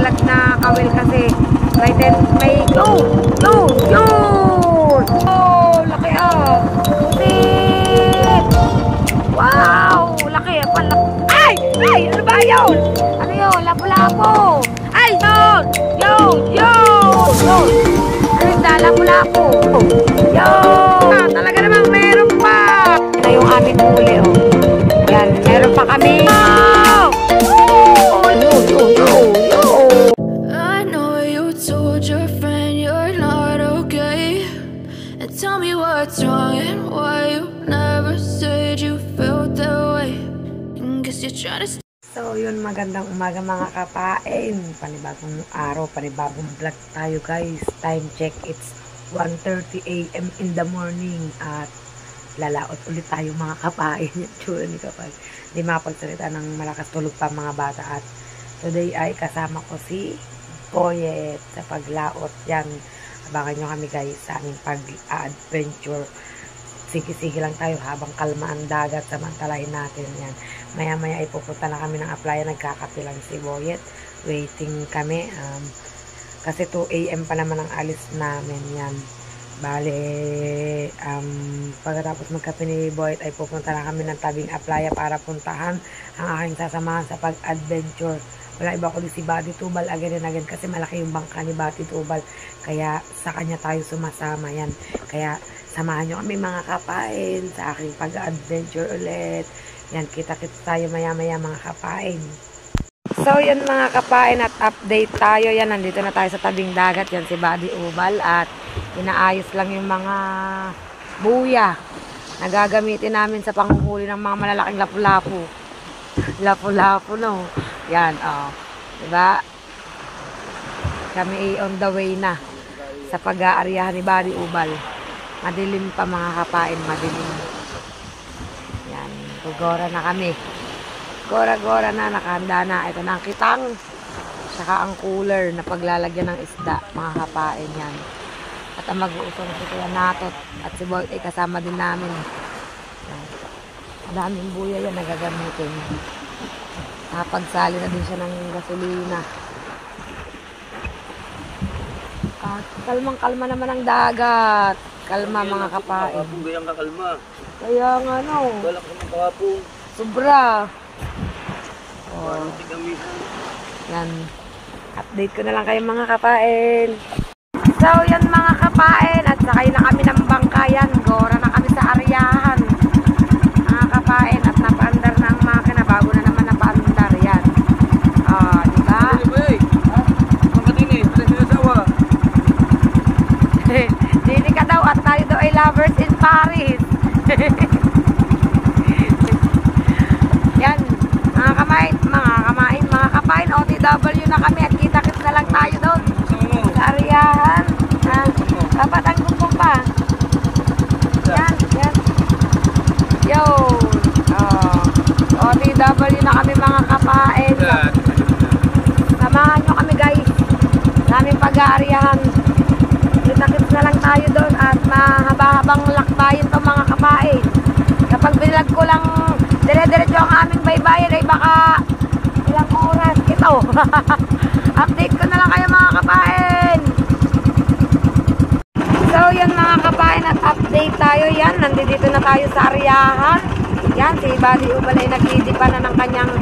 nalaglag na kawil kasi may yun! Oh, laki ah! Pusit! Wow! Laki ah! Ay! Ay! Ano ba yun? Ano yun? Lapu-lapu! Ay! Yun! Yun! Ano yung lapu-lapu? Yun! Talaga namang meron pa! Yan na yung aming huli oh. Yan, meron pa kami! I know you told your friend you're not okay, and tell me what's wrong and why you never said you felt that way. Guess you're trying to. So yun, magandang umaga mga kapain. Panibagong araw, panibagong vlog tayo guys. Time check, it's 1:30 AM in the morning. At lalaot ulit tayo mga kapain. Yung tsura ni kapain. Hindi makapagsalita ng malakas, tulog pa mga bata. At today ay kasama ko si Boyet sa paglaot. Yan, abangan nyo kami guys sa aming pag-adventure. Sige-sige lang tayo habang kalma ang dagat, samantalahin natin yan. Maya-maya ay pupunta na kami ng applyan. Nagkakape lang si Boyet. Waiting kami. Kasi 2 AM pa naman ang alis namin yan. Bale, pagkatapos magkape ni Boyet ay pupunta na kami ng tabing applaya para puntahan ang aking sasamahan sa pag-adventure. Wala iba kundi si Buddy Tubal again and again kasi malaki yung bangka ni Buddy Tubal. Kaya sa kanya tayo sumasama yan. Kaya samahan nyo kami mga kapain sa aking pag-adventure ulit. Yan, kita-kita tayo maya-maya mga kapain. So yan mga kapain, at update tayo. Yan, nandito na tayo sa tabing dagat. Yan si Buddy Tubal at inaayos lang yung mga buya na gagamitin namin sa panghuhuli ng mga malalaking lapu-lapu. Lapu-lapu no. Yan, oh. Diba? Kami on the way na sa pag-aaryahan ni Buddy Tubal. Madilim pa mga kapain, madilim. Yan, gugora na kami. Gora-gora na, nakahanda na. Ito na ang kitang, saka ang cooler na paglalagyan ng isda, mga kapain yan. At ang mag-uusong si Kuya Natot at si Boy ay kasama din namin. Yan. Daming buya yan nagagamitin. Napagsali na din siya ng gasolina. At kalmang-kalma naman ang dagat. Kalma mga kapain. Gayang kakalma. Kaya nga no. Wala ka ng kahapon. Sobra. Oh. Yan. Update ko na lang kayo mga kapain. So yan mga kapain. At sakay na kami ng bangkayan. Gora na kami sa aryahan. Mga kapain. At napaandar na ang makina. Bago na naman napaandar. Yan. Ah, diba? Dili ka daw at tayo daw ay lovers in Paris. Yan, mga kapain, OTW na kami at kita-kits na lang tayo doon sa aryahan. Dapat ang gumpong pa. Yan. Yo, OTW na kami mga kapain. Samahan nyo kami guys sa aming pag-aaryahan. Kita-kits na lang tayo doon at mahaba-habang lakbayin to mga kapain. Kapag bilag ko lang dire-diretso ang aming baybayin ay baka ilang oras ito. Update ko na lang kayo mga kapain. So yan mga kapain, at update tayo yan. Nandito na tayo sa aryahan. Yan, si Buddy Tubal ay nagdidipa na ng kanyang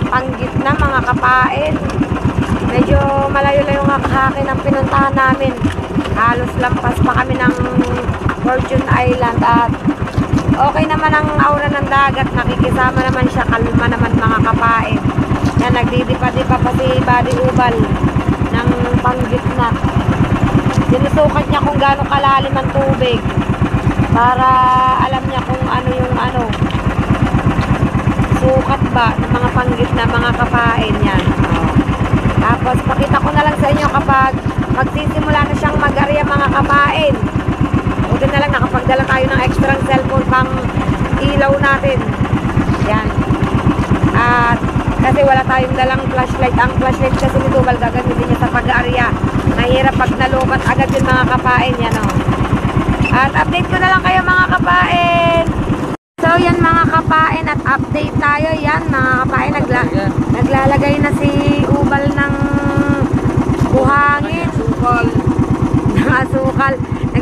panggitna mga kapain. Medyo malayo-layo nga kahakin ang pinuntahan namin. Halos lampas pa kami ng Fortune Island at okay naman ang aura ng dagat. Nakikisama naman siya, kalma naman mga kapain. Yan, nagdidipa-dipa pa si Buddy Tubal ng panggitna. Sinusukat niya kung gaano kalalim ang tubig para alam niya kung ano yung sukat ba ng mga panggitna mga kapain yan. Tapos pakita ko na lang sa inyo kapag magsisimula na siyang mag-arya mga kapain. Buti na lang nakapagdala tayo ng extra cellphone pang ilaw natin. Yan. At kasi wala tayong dalang flashlight. Ang flashlight kasi ni Tubal gagamitin niya sa pag-arya. Mahirap pag nalukat agad yung mga kapain. Yan o. At update ko na lang kayo mga kapain. So yan mga kapain, at update tayo. Yan mga kapain, naglalagay na si Tubal ng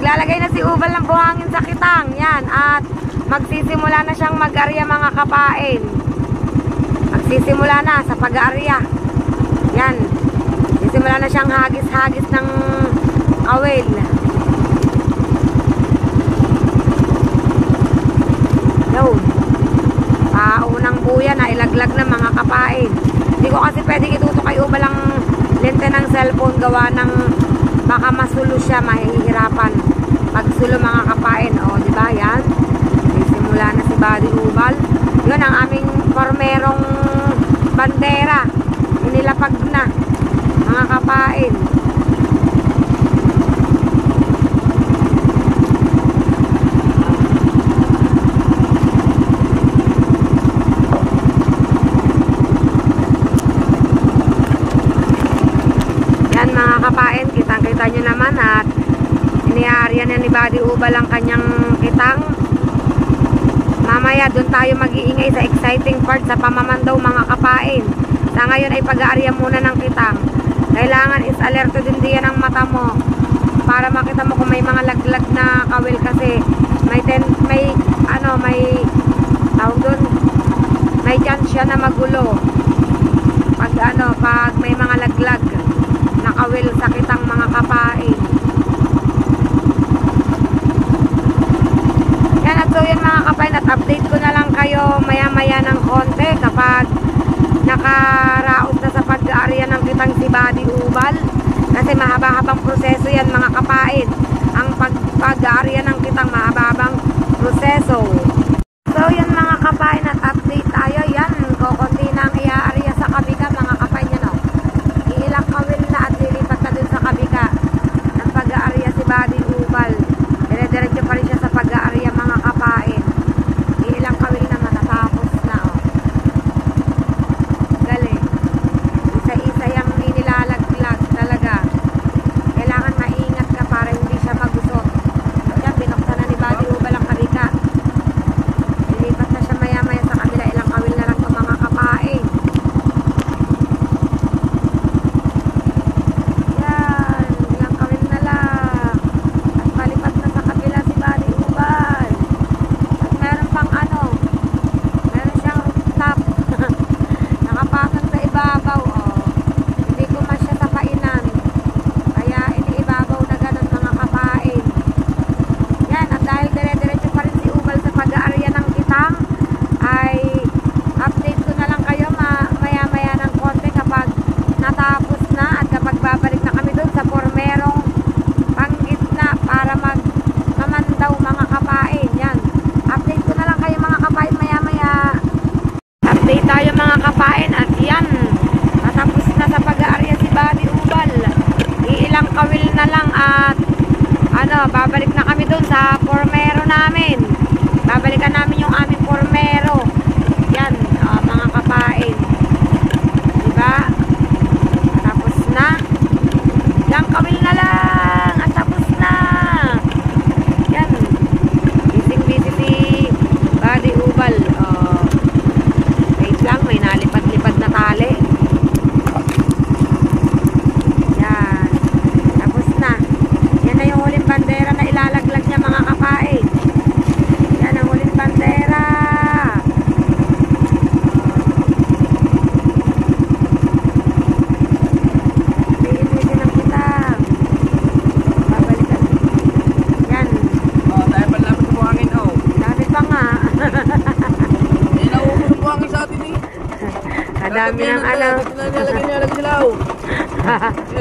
Naglalagay na si Ubal ng buhangin sa kitang. Yan. At magsisimula na siyang mag-arya mga kapain. Magsisimula na sa pag-arya. Yan. Sisimula na siyang hagis-hagis ng kawil. Yun. Unang buya na ilaglag na mga kapain. Hindi ko kasi pwedeng ituto kay Ubal ang lente ng cellphone gawa ng baka masulo siya, mahihirapan pagsulo mga kapain. O, di ba? Yan. Simula na si Buddy Ubal. Yun ang aming formerong bandera. Inilapag na mga kapain. Mga kapain, kitang-kita nyo naman at iniaarya na ni Buddy Ubal ang kanyang kitang. Mamaya doon tayo mag-iingay sa exciting part sa pamamandaw mga kapain. Sa ngayon ay pag-aarya muna ng kitang. Kailangan is alerto din diyan ang mata mo para makita mo kung may mga laglag na kawil kasi may tawag doon, may chance siya na magulo pag may mga laglag nakawil sa kitang mga kapain. Yan, at so yun mga kapain, at update ko na lang kayo maya maya ng konti kapag nakaraos na sa pag-aarya ng kitang si Buddy Ubal kasi mahaba-habang proseso yan mga kapain. Ang pag-aarya ng kitang mahaba-habang proseso. So yun mga kapain, at update tayo. Yan, kukunti na ang iaarya sa kabika mga kapain. Yan o, iilang kawil na at lilipat na dun sa kabika ng pag-aarya si Buddy Ubal. Dire-diretso pa rin siya sa pag-aarya mga kapain. Iilang kawil na matatapos na o. Galing. Isa-isa yung inilalaglag talaga. Kailangan maingat ka para hindi siya magusot. Yan, binuksan na ni Buddy Ubal ang kabika. Lilipat na siya maya-maya sa kabila. Ilang kawil na lang ito mga kapain. Yan, ilang kawil na lang. At palipat na sa kabila si Buddy Ubal. At meron pang meron siyang rooftop. Nakapasang sa ibabaw. Oh. Hindi ko masya sa painan. Kaya iniibabaw na ganun mga kapain. Yan, at dahil dire-diretso pa rin si Ubal sa pag-aarya ng kitang, ay update ko na lang kayo maya-maya ng konti kapag natapos na at kapag babalik na kami dun sa formerong panggitna para mamandaw mga kapain. Yan, update ko na lang kayo mga kapain maya-maya. Update tayo mga kapain at yan, natapos na sa pag-aarya si Buddy Ubal. Iilang kawil na lang at babalik na kami dun sa formero namin. Babalikan namin yung aming formero. Yan, mga kapain. Diba? Tapos na. Ilang kawil na lang at tapos na. Yan. Busy si Buddy Ubal. Wait lang, may nalipad-lipad na tali. Yan. Tapos na. Yan na yung huling bandera na ilalaglag niya mga kapain. Yan ang huling bandera. Bitin ang kitang. Babalikan. Yan. Tayo pa lapit ng buhangin, oh. Dami pa nga. Nauubos ng buhangin sa atin, eh. Kadami ng Nalagay sila, oh.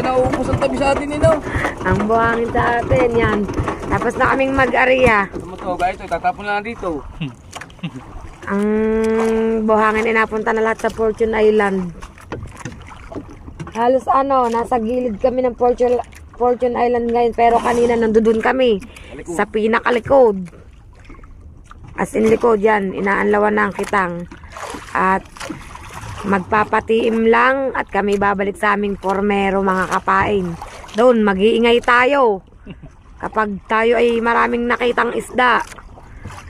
Nauubos ang tabi sa atin, eh, no. ang buhangin sa atin. Yan. Tapos na kaming mag-arya. Ano to, guys, tatapon lang dito. Ang buhangin ay napunta na lahat sa Fortune Island. Halos nasa gilid kami ng Fortune Island ngayon. Pero kanina nandoon kami sa pinakalikod. As in likod yan. Inaanlawan na ang kitang. At magpapatiim lang at kami babalik sa aming formero mga kapain. Doon mag-iingay tayo. Kapag tayo ay maraming nakitang isda,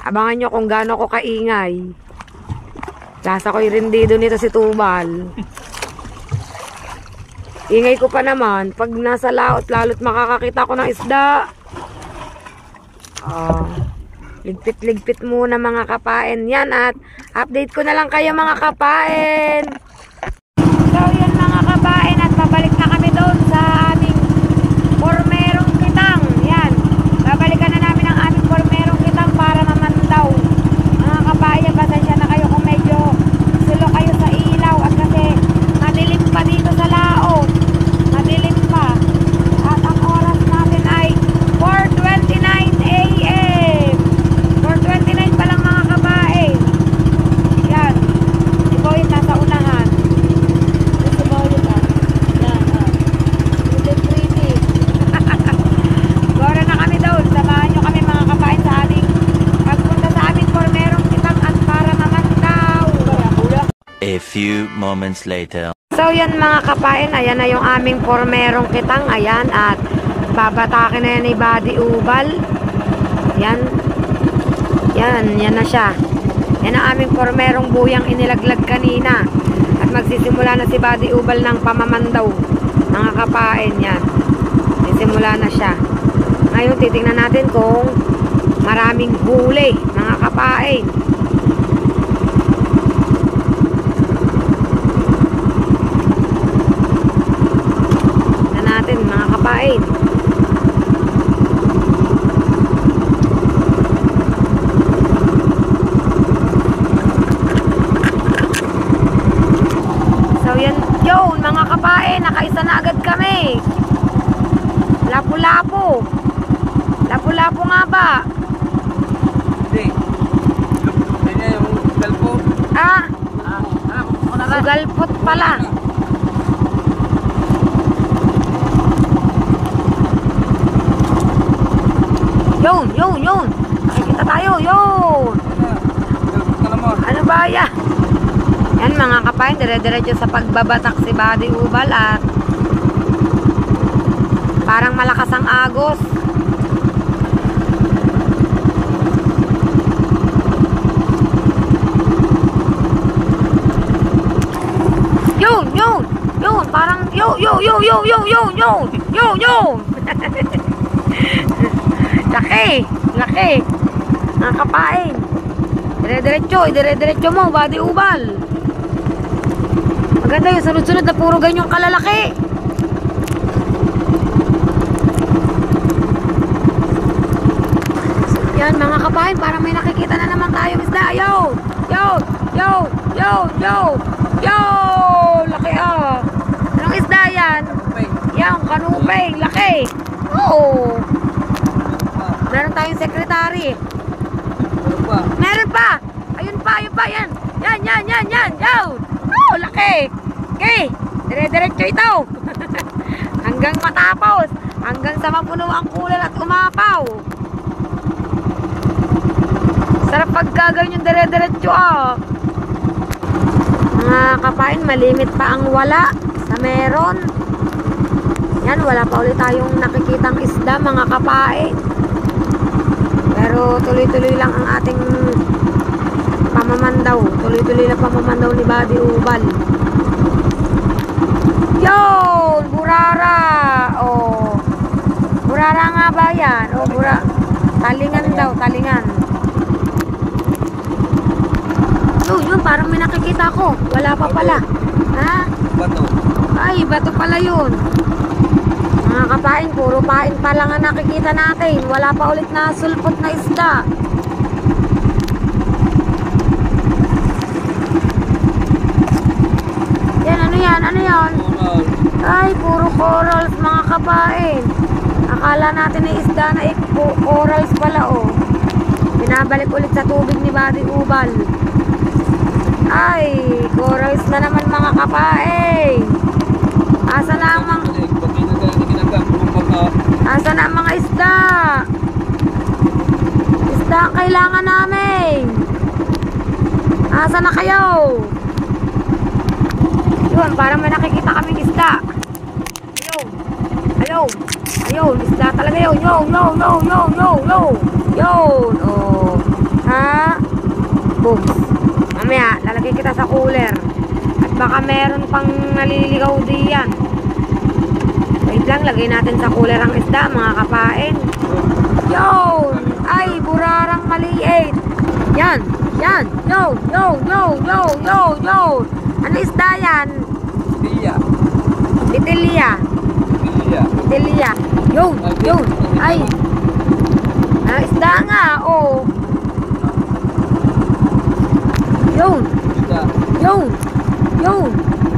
abangan nyo kung gaano ko kaingay. Lasa ko'y rindido nito si Tubal. Ingay ko pa naman pag nasa laot, lalo't makakakita ko ng isda. Oh. Ligpit-ligpit muna mga kapain. Yan at update ko na lang kayo mga kapain. So yan mga kapain at babalik na kami doon sa aming pormerong kitang. Yan. Babalikan na namin ang aming pormerong kitang para mamandaw. Mga kapain, pasensya na kayo kung medyo sulo kayo sa ilaw at kasi madilim pa dito sa laot. Madilim pa. At ang oras natin ay 4:29 AM. 4:29 pa lang mga kabae. Yan. Si Boyet nasa unahan. Si Boyet yan. Pretty. Gora na kami doon. Samahan nyo kami mga kabae sa ating pagpunta sa aming pormerong kitang at para mamandaw. A few moments later. So yan mga kapain, ayan na yung aming pormerong kitang, ayan, at babatakin na yan ni Buddy Ubal. Yan na siya. Yan ang aming pormerong buyang inilaglag kanina. At magsisimula na si Buddy Ubal ng pamamandaw. Mga kapain, yan. Nagsimula na siya. Ngayon titingnan natin kung maraming huli, mga kapain. Mga kapain. So yan yun mga kapain, nakaisa na agad kami. Lapu-lapu. Lapu-lapu nga ba? Hindi. Yan yung galpo. Sugalpot pala. Yun. Nakikita tayo, yun. Ano ba yan? Yan mga kapain, dire-diretso sa pagbabatak si Buddy Ubal at parang malakas ang agos. Yun, parang yun. Laki. Mga kapain. Dire-diretso mo, Buddy Ubal. Maganda yung sunod-sunod na puro ganyong kalalaki. Yan mga kapain, parang may nakikita na naman tayong isda. Yo! Laki ah. Anong isda yan? Yan, kanupeng. Laki. Oo. Meron tayong sekretary. Meron pa. Ayun pa, yan. Yan. Oh, laki. Okay. Dire-diretso ito. Hanggang matapos. Hanggang sa mapuno ang cooler at umapaw. Sarap pagkaganyan yung dire-diretso ah. Mga kapain, malimit pa ang wala sa meron. Yan, wala pa ulit tayong nakikitang isda mga kapain. Pero tuloy-tuloy lang ang ating pamamandaw. Tuloy-tuloy lang pamamandaw ni Buddy Ubal. Yun! Burara! Oh. Burara nga ba yan? Oh, talingan daw, talingan. Yun, parang may nakikita ko. Wala pa pala. Ha? Bato. Ay, bato pala yun. Mga kapain, puro pain pa lang ang nakikita natin. Wala pa ulit na sulpot na isda. Yan, ano yan? Ay, puro corals mga kapain. Akala natin na isda na corals pala oh. Binabalik ulit sa tubig ni Buddy Ubal. Ay, corals na naman mga kapain. Asa na ang mga isda? Isda ang kailangan namin. Asa na kayo? Yun, parang may nakikita kaming isda. Ayun, isda talaga yun. Yun, oh. Ha? Boom. Mamaya, lalagay kita sa cooler. At baka meron pang naliligaw diyan. Wait lang, lagay natin sa cooler ang isda, mga kapain. Yun! ay burarang maliit. Yan, yan. Yo, yo, yo, yo, yo, yo. Ano isda yan? Tiya. Bitilia. Tiya. Bitilia. Yun, yun. Ay. Isda nga, oh. Yun. Tiya. Yun. Yun.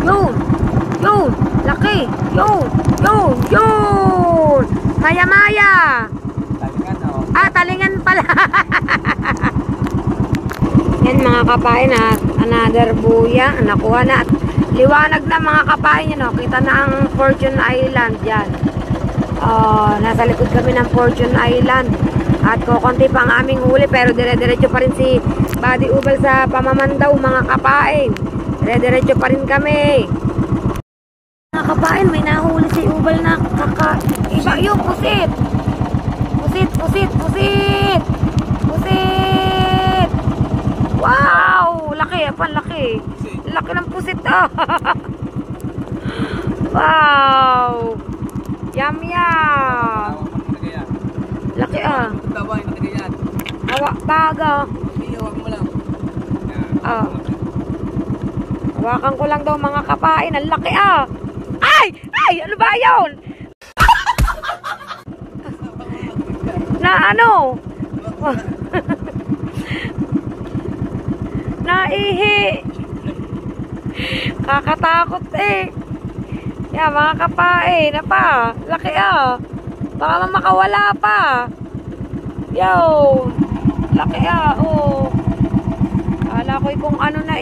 Yun. Yun. Laki. Yun. Yun. Yun. Maya-maya. Talingan o. Talingan pala. Yan mga kapain at another buya. Nakuha na at liwanag na mga kapain yan. Kita na ang Fortune Island yan. Nasa likod kami ng Fortune Island. At kukunti pa ang aming huli pero dire-diretso pa rin si Buddy Ubal sa pamamandaw mga kapain. Dire-diretso pa rin kami. Mga kapain, may nahuli si Ubal na iba yung pusit. Pusit, pusit, pusit. Pusit. Wow! Laki, panlaki. Laki ng pusit. Wow! Yum, yum. Laki Tawa yung nakagayan. Hawak baga. Hawak mo lang. Hawakan ko lang daw mga kapain. Ang laki Ay! Ay! Ano ba yun? Na ano? Naihi. Kakatakot Yan mga kapain. Laki baka makawala pa. Yo. Laki Kala ko kung ano na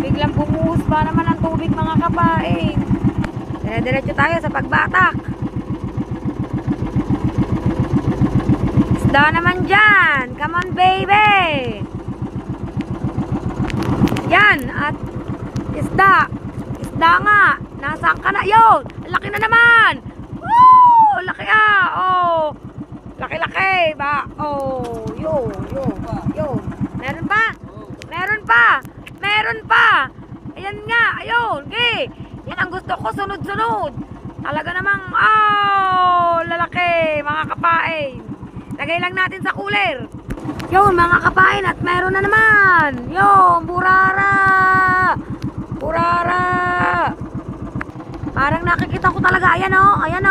biglang bumuhos pa naman ang tubig mga kapain. Diretso tayo sa pagbatak. Isda naman dyan. Come on baby. Yan. At isda. Isda nga. Nasaan ka na? Yun. Laki na naman. Woo! Laki Laki-laki ba? Yo. Meron pa? Meron pa. Meron pa. Ayan nga. Ayun. Okay. Yan ang gusto ko. Sunod-sunod. Talaga namang lalaki mga kapain. Lagay lang natin sa cooler. Yun mga kapain at meron na naman. Yun. Burara. Burara. Parang nakikita ko talaga. Ayan Ayan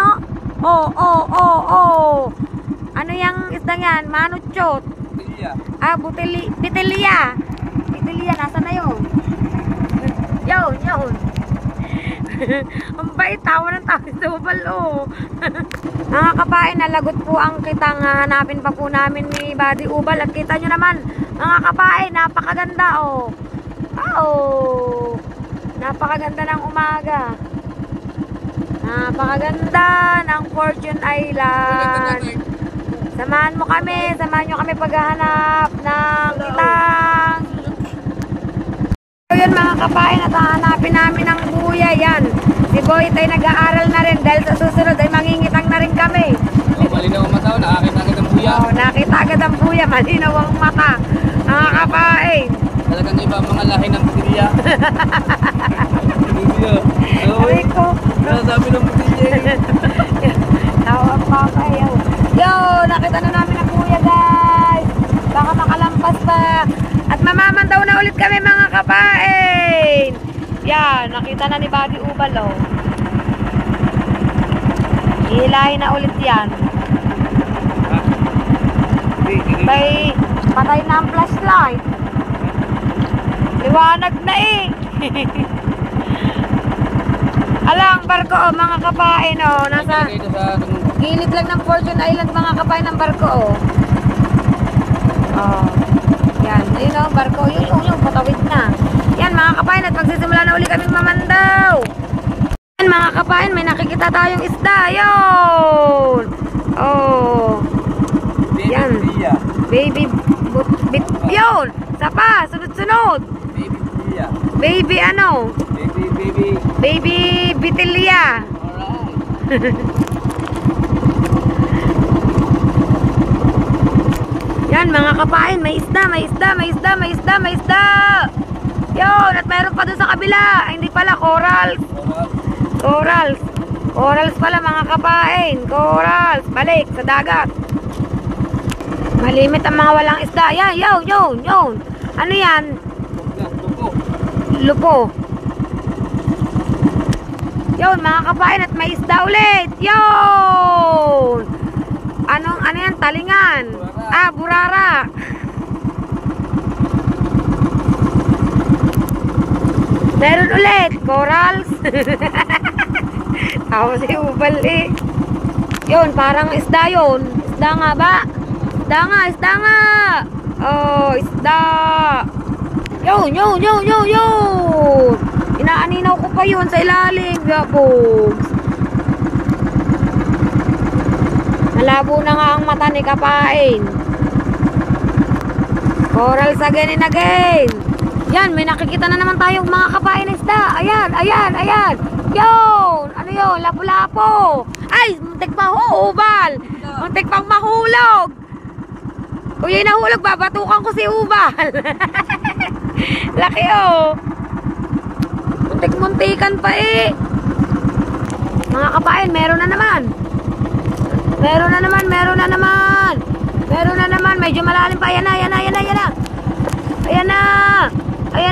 Ano yung isda yan? Manuchot. Tiya. Bitilia. Bitilia. Nasaan na yun? Yun. Ang bait. Tawa ng tawa sa ubal Mga kapain, nalagot po ang kitang hanapin pa po namin ni Buddy Ubal. At kita nyo naman, mga kapain, napakaganda napakaganda ng umaga. Napakaganda ng Fortune Island. Samahan nyo kami paghahanap ng kitang. So yun mga kapain, at hahanapin namin ang buya. Yan, si Boy ay nag-aaral na rin dahil sa susunod ay mangingitang na rin kami. Malinaw ang mata, nakakita agad ang buya. Nakita agad ang buya, malinaw ang mata. Mga kapain. Talagang iba ang mga lahi ng butilya. Sabi ko, Sabi ng butilya. tawag pa kayo. Yo, nakita na namin ang buya guys. Baka makalampas pa. At mamamandaw na ulit kami mga kapain. Yan, nakita na ni Buddy Ubal Hihilahin na ulit yan. Bay, patay na ang flashlight. Liwanag na Alang barko mga kapain nasa gilid lang ng Fortune Island mga kapain ng barko yan, ayun barko, yung patawid na. Yan mga kapain, at magsisimula na uli kaming mamandaw. Yan mga kapain, may nakikita tayong isda. Yun. Yan. Baby yun. Sapa, sunod-sunod. Baby ano? Baby Bitilia. Yan mga kapain, may isda. Yun, at mayroon pa dun sa kabila. Ay, hindi pala, corals. Corals pala mga kapain. Corals, balik sa dagat. Malimit ang mga walang isda. Yan, yun. Ano yan? Lupo. Yun, mga kabayan, at may isda ulit. Yun! Ano yan? Talingan. Burara. Meron ulit. Corals. Tawa si Ubal eh. Yun, parang isda yun. Isda nga ba? Isda nga. Oh, isda. Yun. Inaaninaw ko pa yun sa ilalim. Gabogs. Malabo na nga ang mata ni Kapain. Corals again and again. Yan, may nakikita na naman tayong mga kapain na isda. Ayan. Yun. Ano yun? Lapu-lapo. Ay, muntik pa Ubal. Muntik pang mahulog. Kung yun nahulog, babatukan ko si Ubal. Laki oh. Muntik-muntikan pa eh. Mga kapain, meron na naman. Medyo malalim pa. Ayan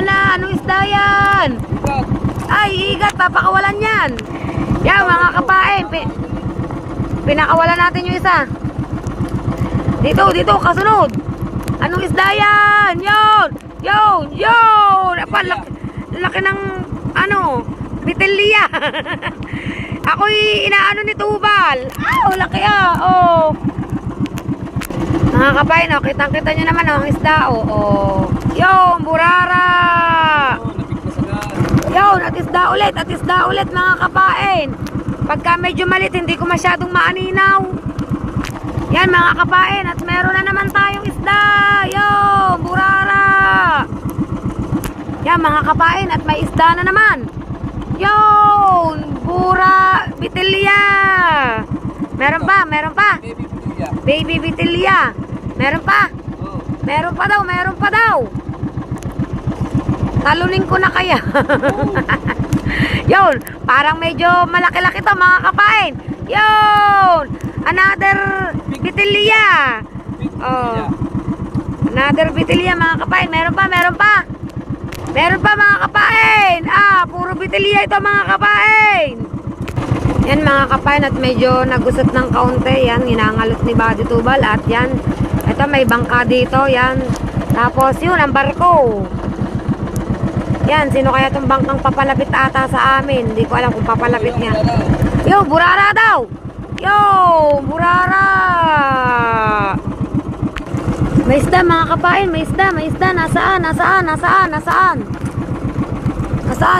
na. Anong isda yan? Ay, igat. Papakawalan yan. Yan, mga kapain. Pinakawalan natin yung isa. Dito, kasunod. Anong isda yan? Yun. Laki ng, bitilya. Ako'y inaano ni Tubal. Laki oh. Mga kapain, kitang-kita nyo naman ang isda, Yun, burara. Yun, at isda ulit, mga kapain. Pagka medyo malit, hindi ko masyadong maaninaw. Yan, mga kapain, at meron na naman tayong isda. Yun, burara. Yan, mga kapain, at may isda na naman. Yun, bitilya. Meron pa. Baby bitilya. Meron pa daw. Talunin ko na kaya. Yun, parang medyo malaki-laki to, mga kapain. Yun, another bitilya. Another bitilya, mga kapain. Meron pa, mga kapain. Puro bitilya ito, mga kapain. Yan, mga kapain, at medyo nagusot ng kaunti. Yan, hinangalot ni Buddy Tubal. At yan, ito may bangka dito. Yan, tapos yun, ang barko. Yan, sino kaya itong bangkang papalapit ata sa amin? Hindi ko alam kung papalapit niya. Yo, burara daw. Burara. May isda, mga kapain. May isda. Nasaan?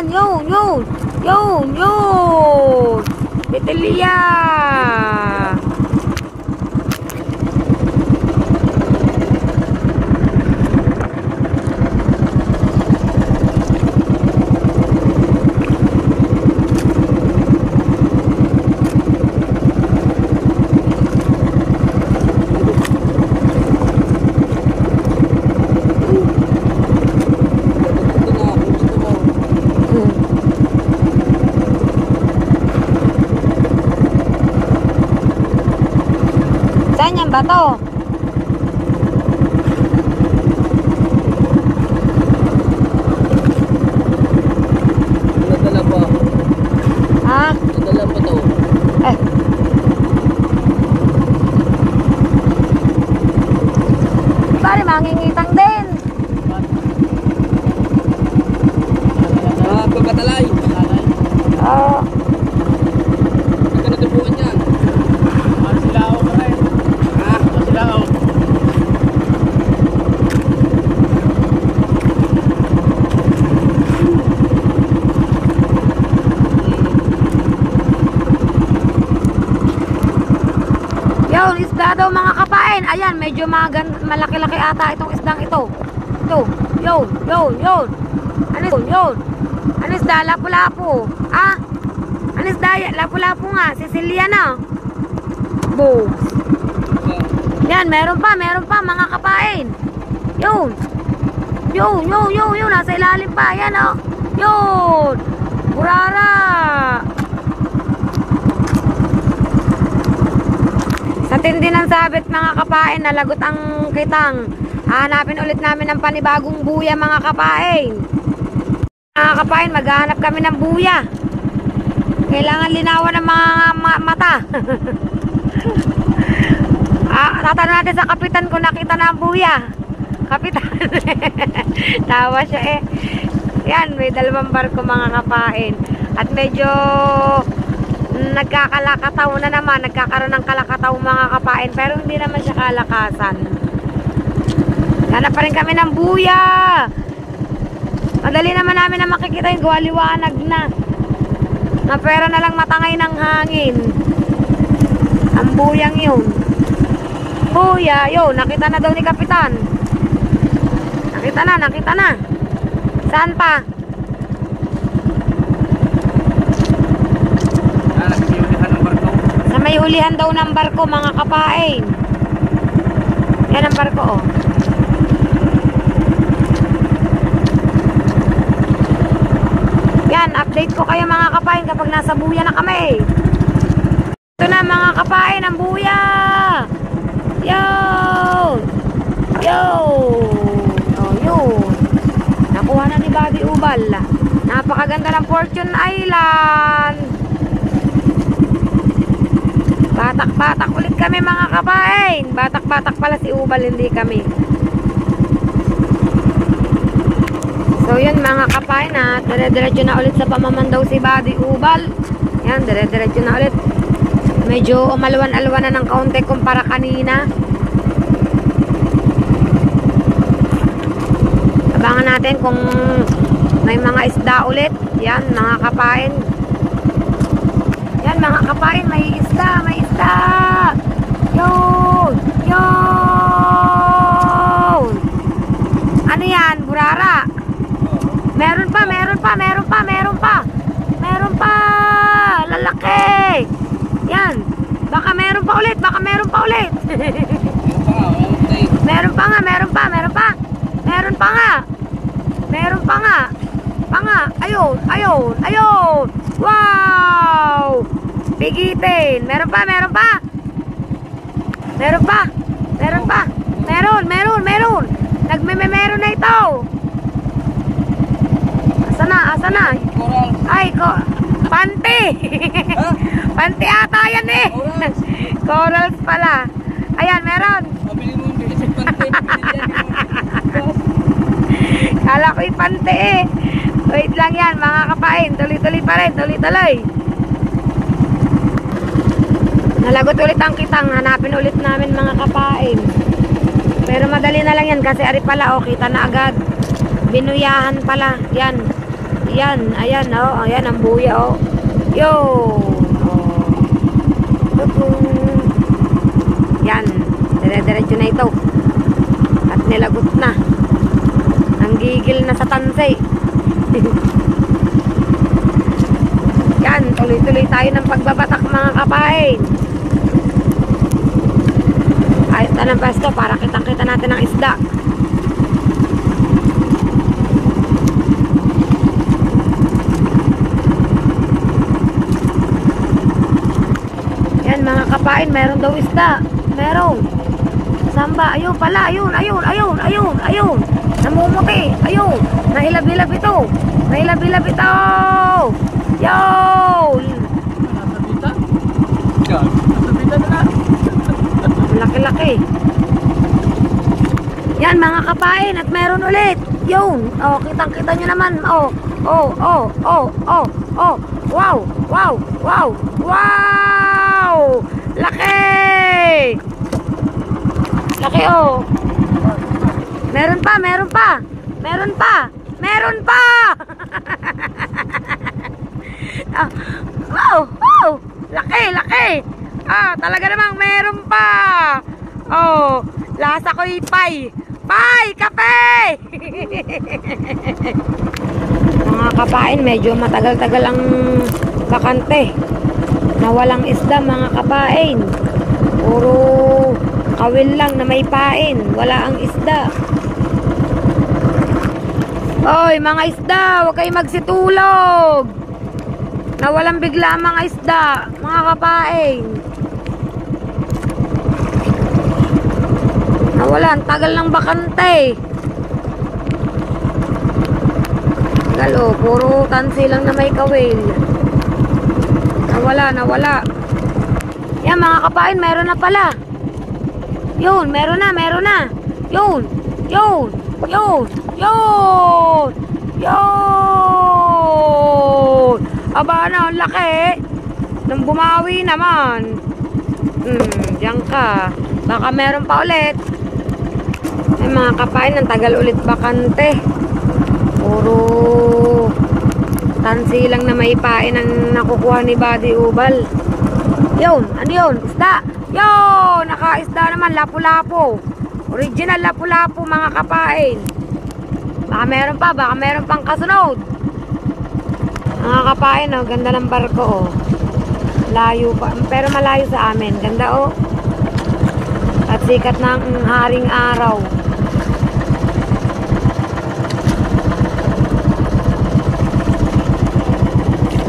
Yun. Bitilya. Saan yan ba to? Nadala pa. Nadala pa to. Pare, mangingitang din. Pagkatalay. Nagkanatubuan yan. Yun, isda daw, mga kapain. Ayan, medyo malaki-laki ata itong isdang ito. Yun. Ano isda? Lapu-lapu. Ano isda? Lapu-lapu nga. Sicilia na. Boom. Yan, meron pa, mga kapain. Yun. Nasa ilalim pa. Yan, Yun. Burara. Sa tindi ng sabit mga kapain, nalagot ang kitang. Hanapin ulit namin ng panibagong buya mga kapain. Mga kapain, maghahanap kami ng buya. Kailangan linawan ng mga mata. Tatanong natin sa kapitan kung nakita na ang buya. Kapitan. Tawa siya eh. Yan, may dalawang barko mga kapain. At medyo nagkakalakataw na naman. Nagkakaroon ng kalakataw mga kapain. Pero hindi naman siya kalakasan. Hanap pa rin kami ng buya. Madali naman namin na makikita yung liwanag na. Na pera na lang matangay ng hangin. Ang buyang yun. Buya, yun. Nakita na daw ni kapitan. Nakita na. Saan pa? Sa may hulihan daw ng barko mga kapain. Yan ang barko oh. Yan, update ko kayo mga kapain kapag nasa buya na kami. Ito na mga kapain, ang buya. Yo! Oh, yun. Nakuha na ni Buddy Ubal. Napakaganda ng Fortune Island. Batak-batak ulit kami mga kapain. Batak-batak pala si Ubal, hindi kami. So yun mga kapain ha, dire-diretso na ulit sa pamamandaw si Buddy Ubal. Yan, dire-diretso na ulit. Medyo umalwan-alwan na ng kaunti kumpara kanina. Abangan natin kung may mga isda ulit. Yan mga kapain. Yan mga kapain, may isda. Yun. Ano yan, burara? Meron pa. Lalaki. Yan. Baka meron pa ulit. Meron pa nga. Ayun. Wow. Pigitin. Meron pa. Meron. Meron na ito. Asa na? Ay, panty. Panty ata yan eh. Corals pala. Ayan, meron. Kala ko yung panty eh. Wait lang yan mga kapain. Tuloy-tuloy pa rin. Nalagot ulit ang kitang. Hanapin ulit namin mga kapain. Pero madali na lang yan kasi ari pala oh, kita na agad. Binuyahan pala. Yan. Ayan oh. Ayan ang buya oh. Yo. Yan. Dire-diretso na ito. At nilagot na. Ang gigil na sa tansay. Yan. Tuloy-tuloy tayo ng pagbabatak mga kapain. Ayos na ng pasto para kitang-kita natin ang isda. Yan mga kapain, meron daw isda. Meron. Samba, ayun pala, ayun. Namumuti, ayun. Nahilab-hilab ito. Yo! Laki-laki. Yan mga kapain, at meron ulit. Yun. Oh, kitang-kita nyo naman. Oh. Wow! Laki oh. Meron pa. Wow! Laki. Talaga namang meron pa. Oh, lasa ko'y pay, kape. Mga kapain, medyo matagal-tagal ang bakante na walang isda mga kapain. Puro kawil lang na may pain, wala ang isda. Oy, mga isda, huwag kayo magsitulog. Nawalang bigla ang mga isda, mga kapain. Nawala, ang tagal ng bakante. Tagal oh, puro tansi lang na may kawil. Nawala. Yan mga kapain, meron na pala. Yun, meron na. Yun. Aba na, ang laki. Nang bumawi naman. Diyan ka. Baka meron pa ulit. Ay mga kapain, ang tagal ulit bakante. Puro tansi lang na may pain ang nakukuha ni Buddy Ubal. Yun, ano yun? Isda. Yun, nakaisda naman, lapu-lapu. Original lapu-lapu mga kapain. Baka meron pang kasunod. Mga kapain, oh, ganda ng barko, oh. Layo pa, pero malayo sa amin. Ganda, oh. At sikat ng haring araw.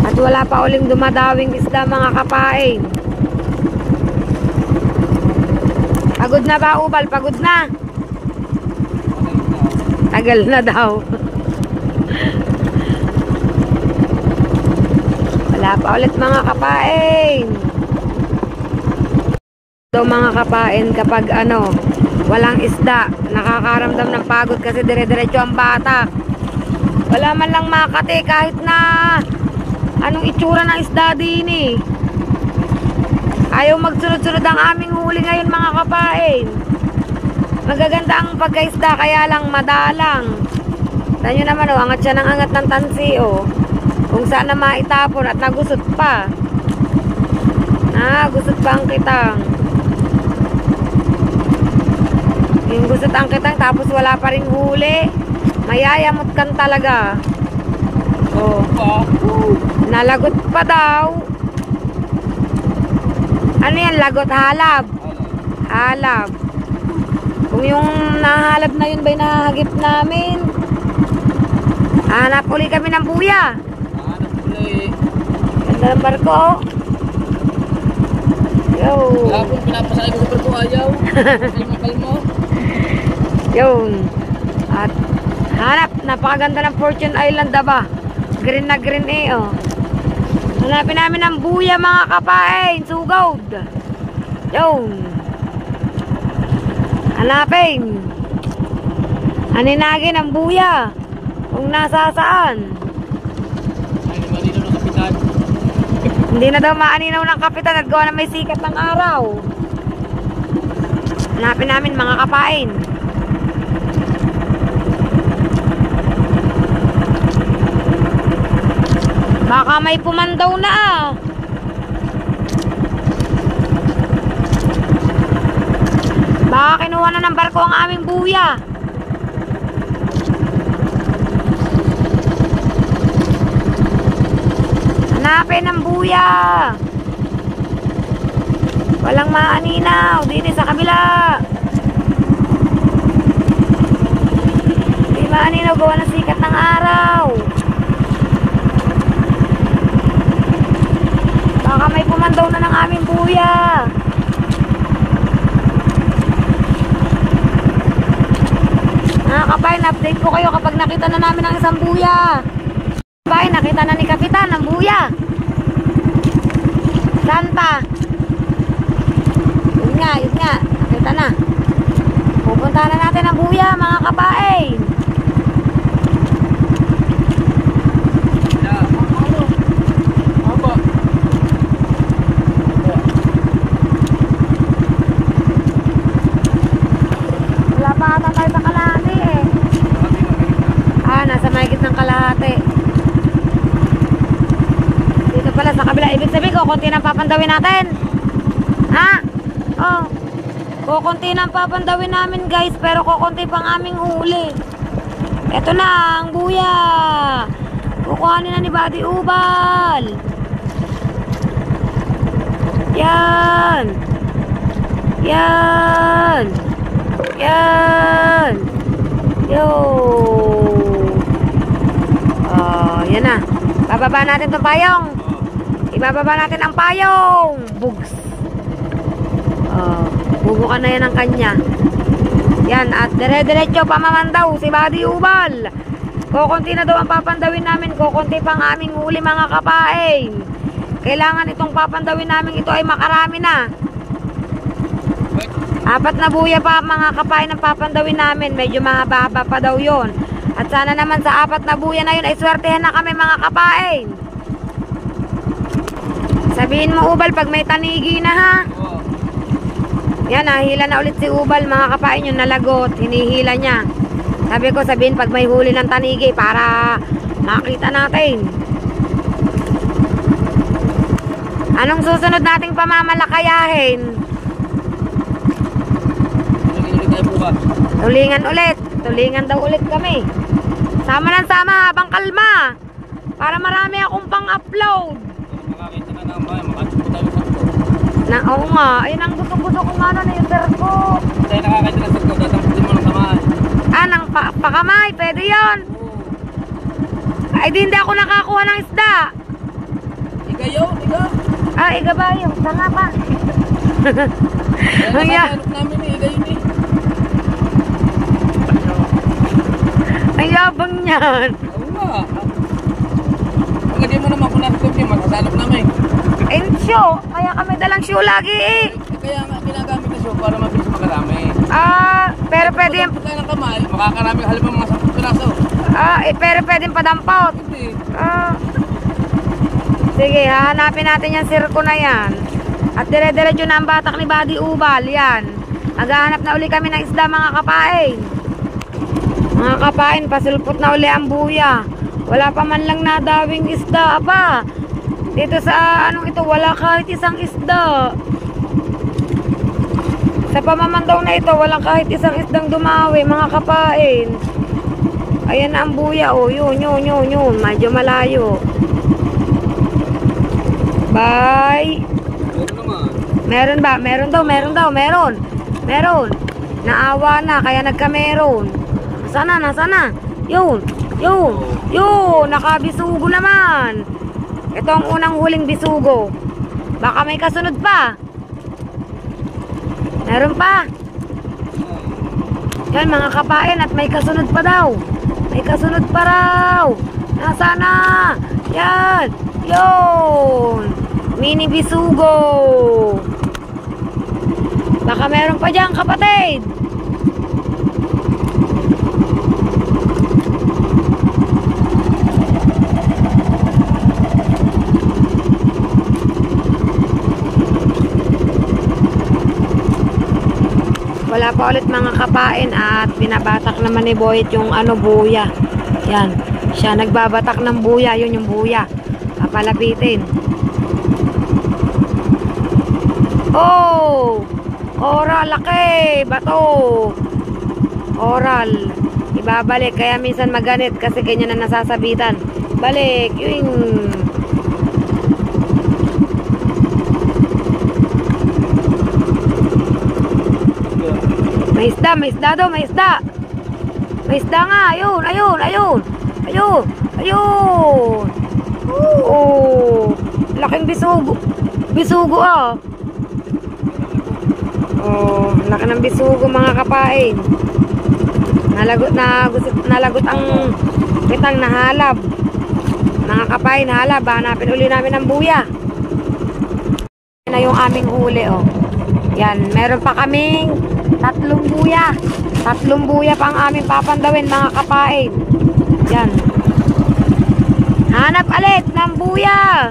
At wala pa uling dumadawing isda mga kapain. Pagod na ba, Ubal? Pagod na? Tagal na daw. Wala pa ulit mga kapain. So mga kapain, kapag walang isda, nakakaramdam ng pagod kasi dire-diretso ang bata. Wala man lang makati kahit na anong itsura ng isda din eh. Ayaw magsunod-sunod ang aming huli ngayon mga kapain. Magaganda ang pagkaisda kaya lang madalang. Tignan nyo naman, oh, angat siya ng angat ng tansi, oh. Kung saan na maitapon at nagusot pa. Gusot pa ang kitang. Yung gusot ang kitang tapos wala pa rin huli. Mayayamot kan talaga. Oh. Nalagot pa daw. Ano yan? Lagot, halab. Halab. Kung yung nahalab na yun ba'y nahagip namin, hanap uli kami ng buya. Hanap uli. Ganda ng barko. Yo. Kapon pinapasakay ko sa barko, ayaw. Kalmo. Yun. At hanap, napakaganda ng Fortune Island ba? Green na green eh, oh. Hanapin namin ng buya mga kapain, sugod. Yun. Hanapin. Aninagin ang buya. Kung nasa saan. Ay, malinaw ng kapitan. Hindi na daw maaninaw ng kapitan at gawa na may sikat ng araw. Hanapin namin mga kapain. Baka may pumandaw na ah. Baka kinuha na ng barko ang aming buya. Hanapin ang buya. Walang maaninaw. Dito sa kabila. Hindi maaninaw gawa ng sikat ng araw. Baka may pumandaw na ng aming buya. Kapain, update ko kayo kapag nakita na namin ang isang buya. Kapain, nakita na ni Kapitan ang buya. Santa. Yun nga. Nakita na. Pupunta na natin ang buya, mga kapain. Nasa mahigit ng kalahati. Dito pala sa kabila. Ibig sabihin ko, konti nang papandawin natin. Ha? Oh. Kukunti nang papandawin namin guys. Pero kukunti pang aming huli. Eto na ang buya. Kukuhanin na ni Buddy Ubal. Yan. Yo. Yan na. Bababa natin itong payong. Ibababa natin ang payong. Bugs. Bubukan na yan ang kanya. Yan, at dire-diretso pamamandaw si Buddy Ubal. Kukunti na daw ang papandawin namin. Kukunti pang aming huli mga kapain. Kailangan itong papandawin namin ito ay makarami na. 4 na buya pa mga kapain ang papandawin namin. Medyo mahaba pa daw yon. At sana naman sa 4 na buya na yun ay swertehan na kami mga kapain. Sabihin mo Ubal pag may tanigi na ha. Yan, nahila na ulit si Ubal mga kapain, yung nalagot, hinihila niya. Sabi ko, sabihin pag may huli ng tanigi para makita natin. Anong susunod nating pamamalakayahin? Tulingan ulit. Tulingan daw ulit kami. Sama ng sama habang kalma. Para marami akong pang-upload. Makakita na ng bahay, makakita tayo sa ito. Oo nga, ayun ang gusto-gusto ko nga na yung sir ko. Tayo nakakita na sa ito, tatamputin mo ng kamay. Nang pakamay, pwede yun. Ay, hindi ako nakakuha ng isda. Iga yun, iga. Iga ba yun? Sana pa. Kaya nakakalok namin eh, iga yun eh. Ang yabang niyan. Oo nga. Pag hindi mo naman kung nasa yung masasalok namin. Show. Kaya kami dalang show lagi eh. Kaya nga ginagamit na show para mabilis makarami. Pero pwede yung... Pagka ng kamay, makakarami halimang mga 10 piraso. Pero pwede yung padampot. Hindi. Sige, hahanapin natin yung sirko na yan. At dire-diretso na ang batak ni Buddy Ubal. Yan. Maghahanap na uli kami ng isda mga kapain. Mga kapain, pasulpot na uli ang buya. Wala pa man lang nadawing isda. Aba, dito sa anong ito, wala kahit isang isda. Sa pamamandaw na ito, walang kahit isang isdang dumawi, mga kapain. Ayan na ang buya, oh. Yun. Medyo malayo. Bye. Meron ba? Meron daw. Meron. Naawa na, kaya nagka-meron. Nasana? Yun. Nakabisugo naman. Ito ang unang huling bisugo. Baka may kasunod pa. Meron pa. Yan mga kapain, at may kasunod pa daw. May kasunod pa raw. Nasana? Yan. Yun. Mini bisugo. Baka meron pa dyan kapatid. Wala pa ulit mga kapain at binabatak naman ni Boyet yung buya. Yan. Siya nagbabatak ng buya. Yun yung buya. Papalapitin. Oh! Oral, laki! Bato! Oral. Ibabalik. Kaya minsan maganit kasi ganyan na nasasabitan. Balik. Yun. May isda daw, may isda. May isda nga, ayun. Oo. Laking bisugo. Bisugo ah. Oh, laki ng bisugo mga kapain. Nalagot ang pitang nahalab. Mga kapain, halab. Hanapin uli namin ang buya. Yan na yung aming huli oh. Yan, meron pa kaming 3 buya. 3 buya pa ang aming papandawin mga kapain. Yan. Hanap ulit ng buya.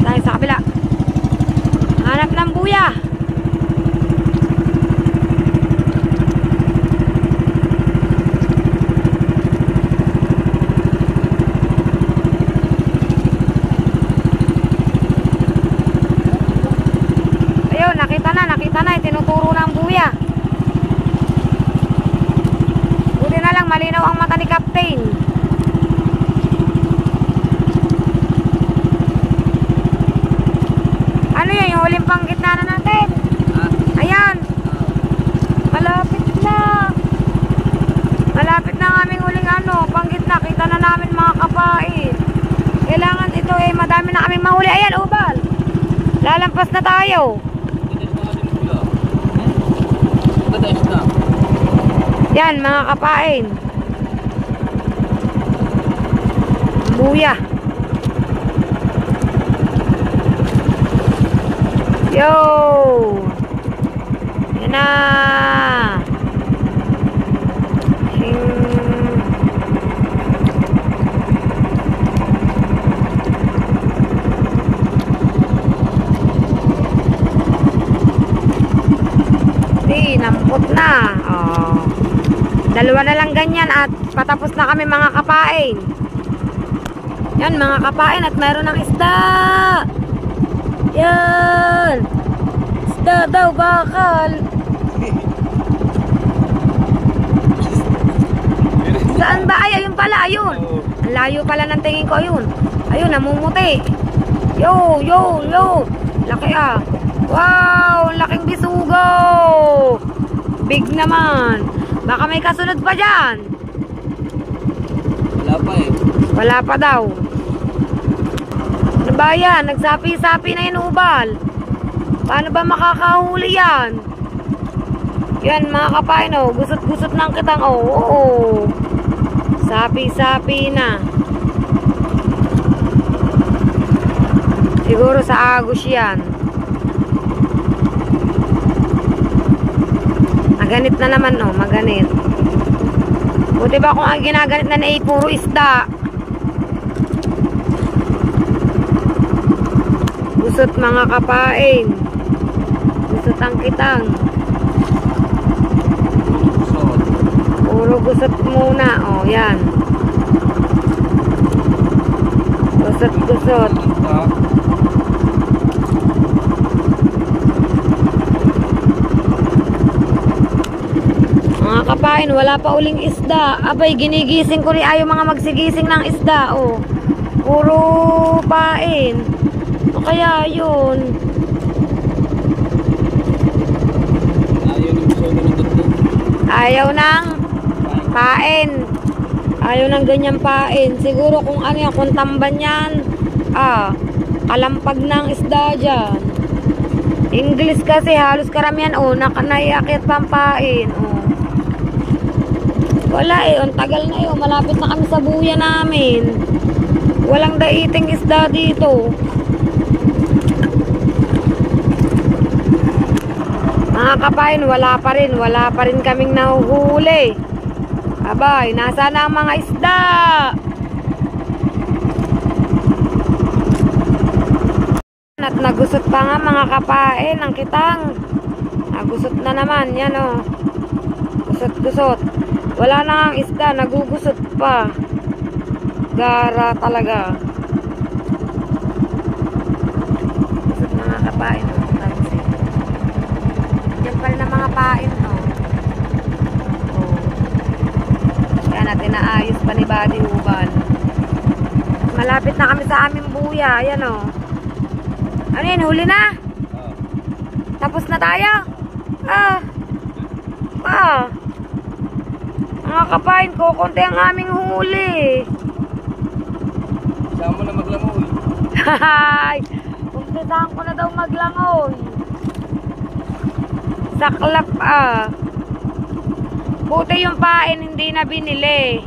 Tayo sa kabila. Hanap ng buya. Ayun, nakita na. Tinuturo na ang buya. Buti na lang, malinaw ang mata ni Captain. Ano yan, yung huling panggitna na natin? Ayan. Malapit na. Malapit na ang aming huling panggitna. Kita na namin mga kapain. Kailangan ito madami na kaming mahuli. Ayan, Ubal. Lalampas na tayo. Ito na. Yan mga kapain. Buya. Yo! Yan na! Nampot na. Oh. Dalawa na lang ganyan at patapos na kami mga kapain. Yan mga kapain at mayroon ng isda. Yan. Isda daw bakal. Saan ba? Ay, ayun pala, ayun. Ang layo pala ng tingin ko, ayun. Ayun, namumuti. Yo, yo, yo. Laki ah. Wow, laking bisugo. Big naman. Baka may kasunod pa dyan. Wala pa eh. Wala pa daw. Ano ba yan? Nagsapi-sapi na yan ubal. Paano ba makakahuli yan? Yan mga kapain oh. Gusot-gusot ng kitang oh. Oo. Sapi-sapi na. Siguro sa agos yan. Maganit na naman oh, maganit. Buti ba kung ang ginaganit na ay puro isda. Gusot mga kapain. Gusot ang kitang. Puro gusot muna oh, yan. Gusot-gusot. Mga kapain, wala pa uling isda. Abay, ginigising ko rin ayaw mga magsigising ng isda. Oh. Puro pain. O kaya yun. Ayaw ng pain. Ayaw ng ganyan pain. Siguro kung ano yan, kung tamban yan. Kalampag ng isda dyan. English kasi halos karamihan. Oh, naiakit pampain. Oh. Wala eh, ang tagal na yun. Malapit na kami sa buya namin. Walang daiting isda dito. Mga kapain, wala pa rin kaming nahuhuli. Abay, nasa na ang mga isda? At nagusot pa nga mga kapain ang kitang. Nagusot na naman, yan o. Gusot-gusot. Wala na ang isda, nagugusot pa. Gara talaga. Gusot mga kapain. Diyan pala na mga pain. Kaya natin naayos pa ni Buddy Ubal. Malapit na kami sa aming buya. Ayan o. Ano yun, huli na? Tapos na tayo? Mga kapain ko, konti ang aming huli. Saan mo na maglangoy? Hahay! Kumpisahan ko na daw maglangoy. Saklap Buti yung pain hindi na binili.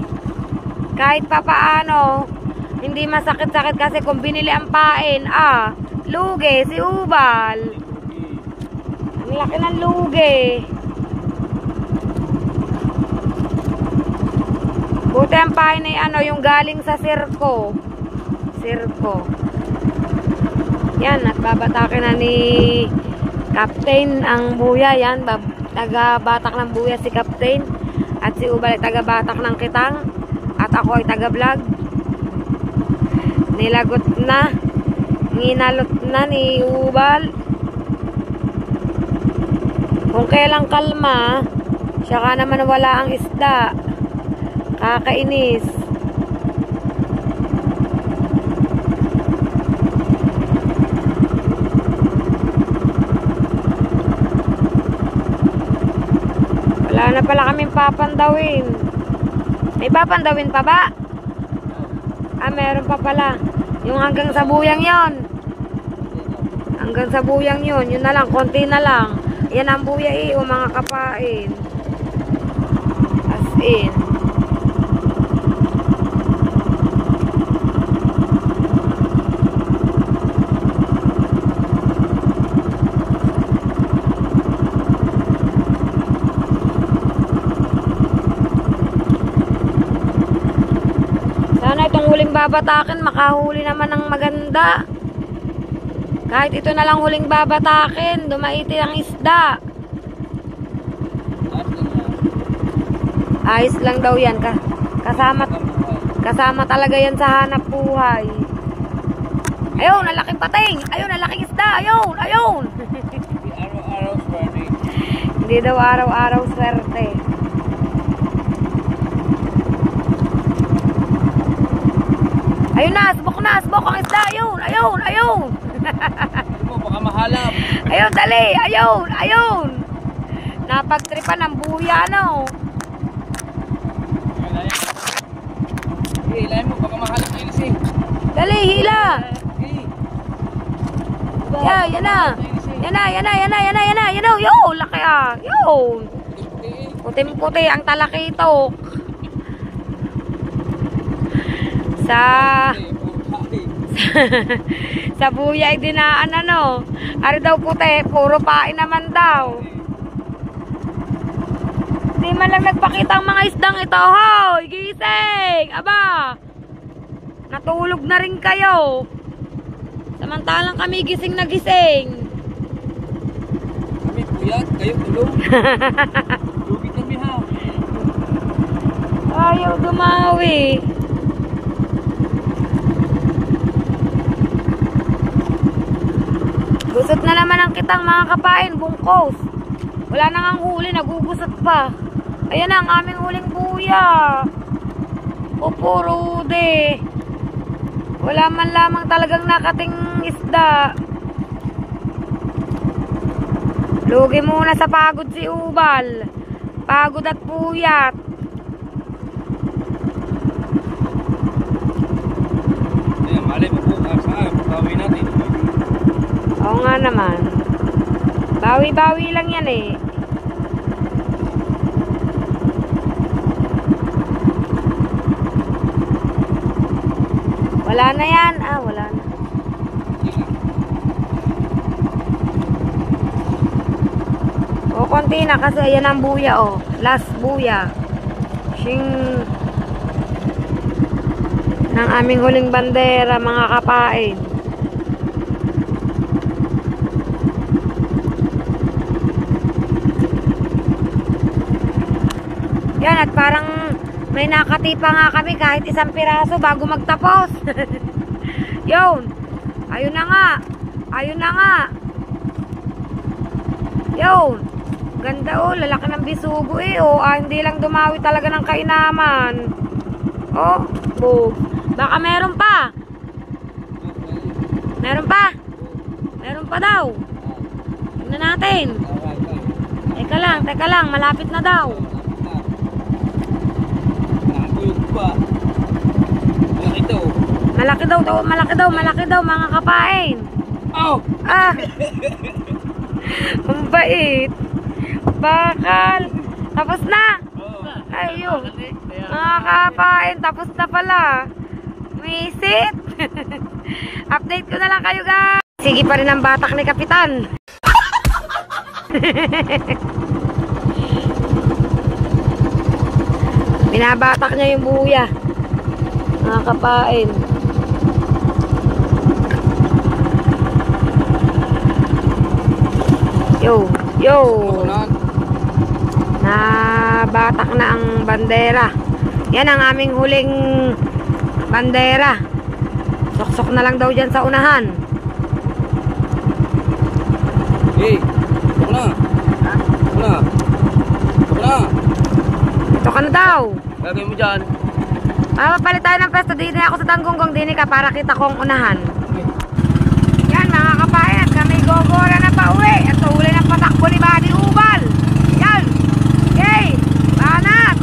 Kahit pa paano, hindi masakit-sakit kasi kung binili ang pain, lugi si Ubal. Ang laki ng lugi. Buti ang pain ay yung galing sa sirko. Yan, at babatakin na ni Captain ang buya. Yan, taga-batak ng buya si Captain. At si Ubal ay taga-batak ng kitang. At ako ay taga-vlog. Nilagot na. Nginalot na ni Ubal. Kung kailang kalma, siya ka naman wala ang isda. Kakainis. Wala na pala kaming papandawin. May papandawin pa ba? Meron pa pala. Yung hanggang sa buyang yon. Hanggang sa buyang yon. Yun na lang, konti na lang. Yan ang buya mga kapain. in. Sana itong huling babatakin, makahuli naman ng maganda. Kahit ito na lang huling babatakin, dumaiti ang isda. Ayos lang daw yan. Kasama talaga yan sa hanap buhay. Ayun, nalaking pating. Ayun, nalaking isda. Ayun, ayun. Araw-araw swerte. Hindi daw araw-araw swerte. Ayun na, subok ang isda. Ayun, ayun, ayun. Mo, baka mahalap. Ayun, dali. Ayun, ayun. Napagtripan ng buya, ano. Hilahin mo, baka mahalap na ilising. Dali, hila. Okay. Yan na. Yan na. Yun, laki ah. Yun. Puting-puti ang talakitok. Sa buya ay dinaan ano. Ari daw puti, puro pain naman daw. Di man lang nagpakita ang mga isdang ito. Hoy, gising! Aba! Natulog na rin kayo. Samantalang kami gising na gising. Kami puyat, kayo tulog. Lugi kami ha. Ayaw dumawi. Gusot na naman ang kitang mga kapain, bungkos. Wala nang ang huli, nagugusot pa. Ayan ang aming huling buya. Pupurude. Wala man lamang talagang nakating isda. Lugi muna sa pagod si Ubal. Pagod at puyat. Ayan, malay mo po. Saan? Pagkawin natin. Oo nga naman. Bawi-bawi lang yan eh. Wala na yan. Wala na. O, konti na kasi ayan ang buya oh. Last buya. Shing ng aming huling bandera, mga kapain. Yan, at parang may nakatipa nga kami kahit isang piraso bago magtapos. Yun. Ayun na nga. Ayun na nga. Yun. Ganda oh. Lalaki ng bisugo eh. Oh, hindi lang dumawi talaga ng kainaman. Oh. Bog. Baka meron pa. Meron pa. Meron pa daw. Tingnan natin. Teka lang. Malapit na daw. Malaki daw mga kapain. Oh! Ang bait. Bakal. Tapos na. Ayun. Mga kapain, tapos na pala. Misit. Update ko na lang kayo guys. Sige pa rin ang batak ni Kapitan. Binabatak niya yung buya. Mga kapain. Yo. Nabatak na ang bandera. Yan ang aming huling bandera. Soksok na lang daw dyan sa unahan. Hey, ito na. Ito ka na daw. Lagay mo dyan. Papalit tayo ng pwesto. Dini ako sa Tanggunggong. Dini ka para kita kong unahan. Yan mga kapayan. Kami gogora na pa uwi. At huli ng patakbo ni Buddy Ubal. Yan. Okay. Banat.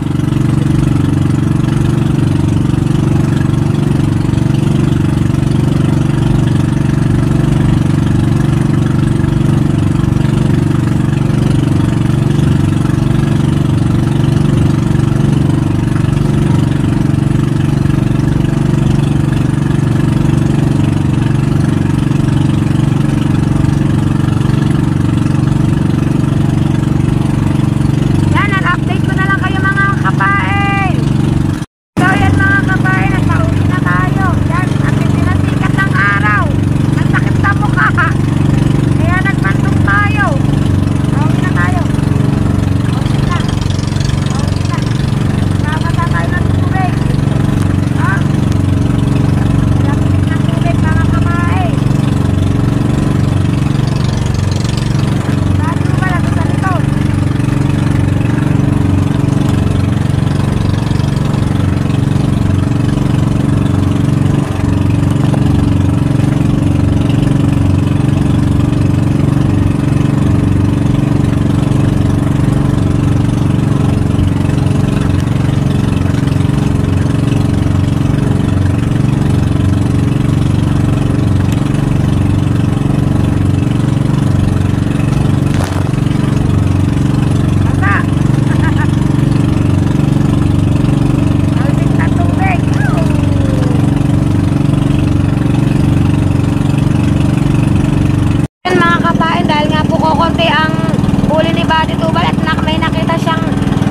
huli ni Buddy Tubal at may nakita siyang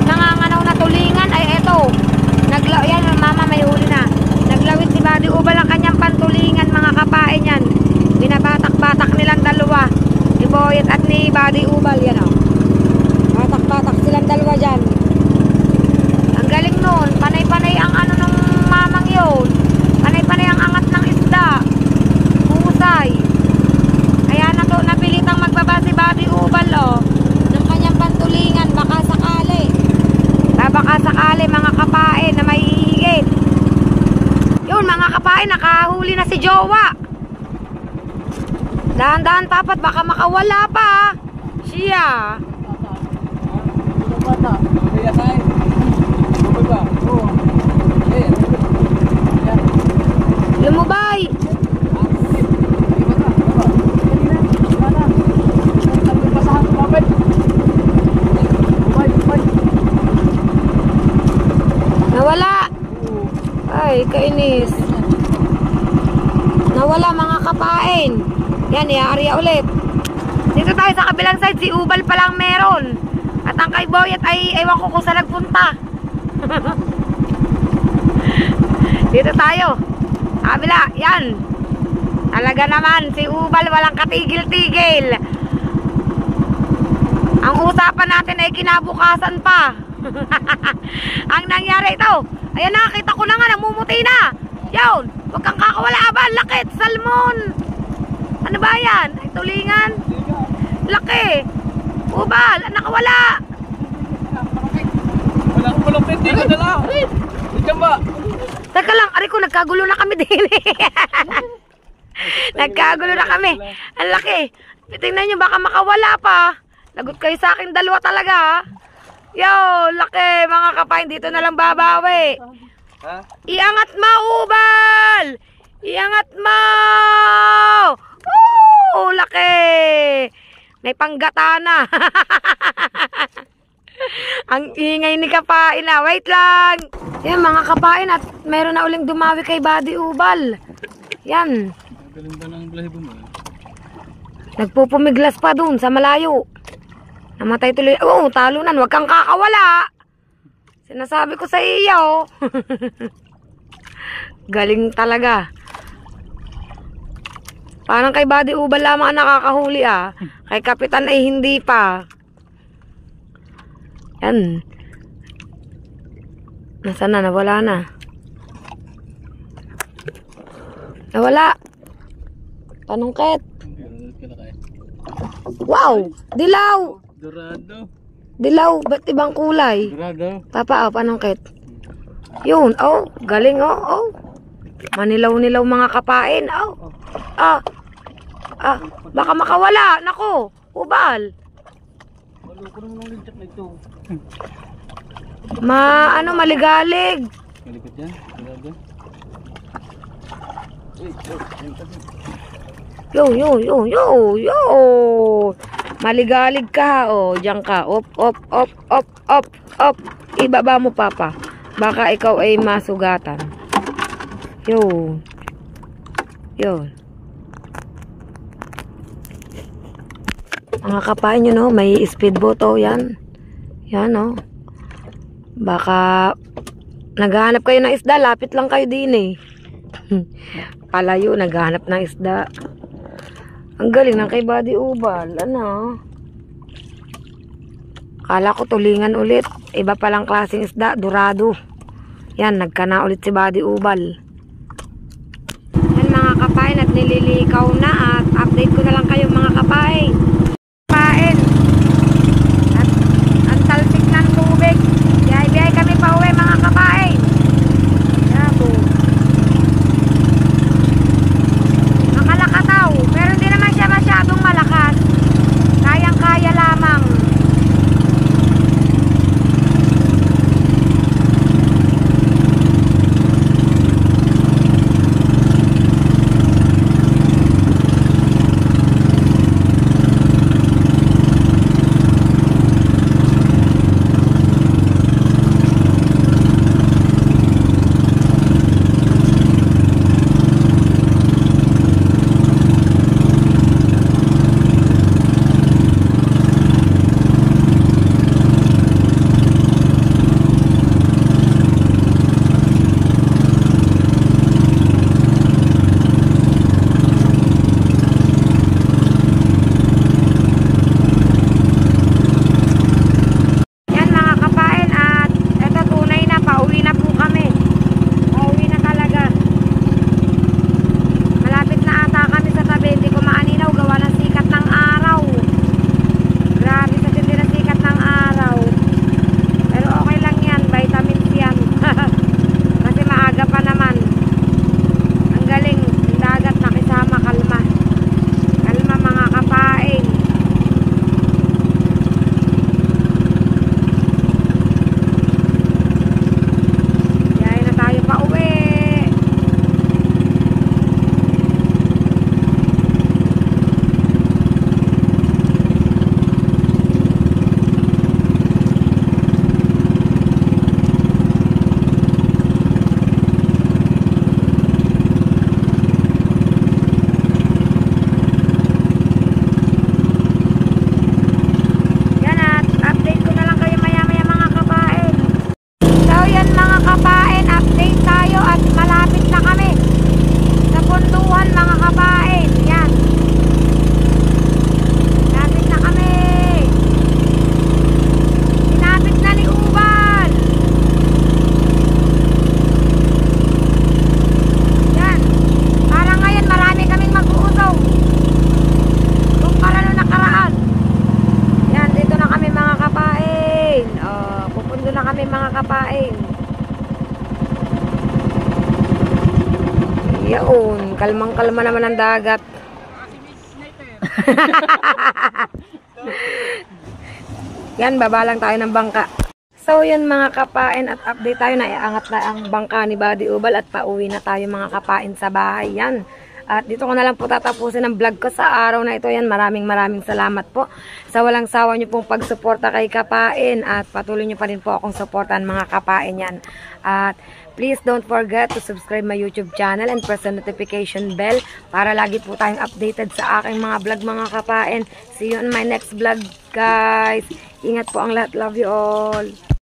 nanganganaw na tulingan. Ay eto, yan mama, may huli na. Naglawit si Buddy Ubal ang kanyang pantulingan, mga kapain yan. Binabatak-batak nilang dalawa, ni Boyet at ni Buddy Ubal. Yan o, batak-batak silang dalawa dyan. Ang galing nun, panay-panay ang ano nung mamang yun. Panay-panay ang angat ng isda. Husay. Kaya napilitang magbaba si Buddy Ubal ng kanyang pantulingan. Baka sakali mga kapain na may hihigit. Yun mga kapain, nakahuli na si Jowa. Dahan-dahan papat, baka makawala pa. Siya. Lumubay. Nawala. Ay, kainis. Nawala mga kapain. Yan, iaarya ulit. Dito tayo sa kabilang side, si Ubal pa lang meron. At ang kay Boyet ay ewan ko kung saan nagpunta. Dito tayo. Kabila, yan. Talaga naman, si Ubal walang katigil-tigil. Ang usapan natin ay kinabukasan pa. Ang nangyari ito, ayan, nakakita ko na nga, namumuti na. Yun, huwag kang kakawala, aba, lakit, salmon. Ano ba yan? Ay, tulingan. Laki. Ubal, nakawala. Walang malupit, di ka dala. Diyan ba? Teka lang, ari ko, nagkagulo na kami din. Nagkagulo na kami. Ang laki. Tingnan nyo, baka makawala pa. Lagot kayo sa akin dalawa talaga, ha? Yo, laki mga kapain, dito na lang babawi. Ha? Iangat mo, Ubal! Iangat mo! Laki! May panggata na. Ang ingay ni kapain na. Wait lang! Yan mga kapain, at meron na uling dumawi kay Buddy Ubal. Yan. Galing ba ng balahibo mo? Nagpupumiglas pa dun sa malayo. Namatay tuloy. Oo, talunan. Huwag kang kakawala. Sinasabi ko sa iyo. Galing talaga. Parang kay Buddy Ubal lamang ang nakakahuli, ah. Kay Kapitan ay hindi pa. Yan. Nasaan na? Nawala na. Nawala. Panungkit. Wow! Dilaw! Dorado. Dilaw, ba't ibang kulay? Dorado. Papa, panungkit. Yun, galing, Manilaw-nilaw mga kapain, baka makawala. Nako, Ubal. Maloko naman ang linchak na ito. Maligalig. Malikot yan, dorado. Yo. Maligalig ka, diyan ka. Op. Ibaba mo, Papa. Baka ikaw ay masugatan. Yun. Mga kapain nyo, may speedboat, yan. Yan, Baka naghahanap kayo ng isda, lapit lang kayo din, eh. Palayo, naghahanap ng isda. Ang galing ng kay Buddy Ubal. Kala ko tulingan ulit. Iba palang klaseng isda, dorado. Yan, nagkana ulit si Buddy Ubal. Yan mga kapain, at nililikaw na. At update ko na lang kayo mga kapain. At ang talsik ng tubig. Biyay kami pa uwi mga kapain. Yabo. Nakalakataw. Pero hindi naman siya masyadong malakas. Kayang-kaya lamang. Yun, kalmang-kalma naman ang dagat. Yan, baba lang tayo ng bangka. So yun mga kapain, at update tayo na iangat na ang bangka ni Buddy Ubal at pauwi na tayo mga kapain sa bahay. Yan. At dito ko na lang po tatapusin ang vlog ko sa araw na ito. Yan, maraming salamat po sa walang sawa nyo pong pagsuporta kay Kapain. At patuloy nyo pa rin po akong suportan mga Kapain yan. At please don't forget to subscribe my YouTube channel and press the notification bell para lagi po tayong updated sa aking mga vlog mga Kapain. See you on my next vlog guys. Ingat po ang lahat. Love you all.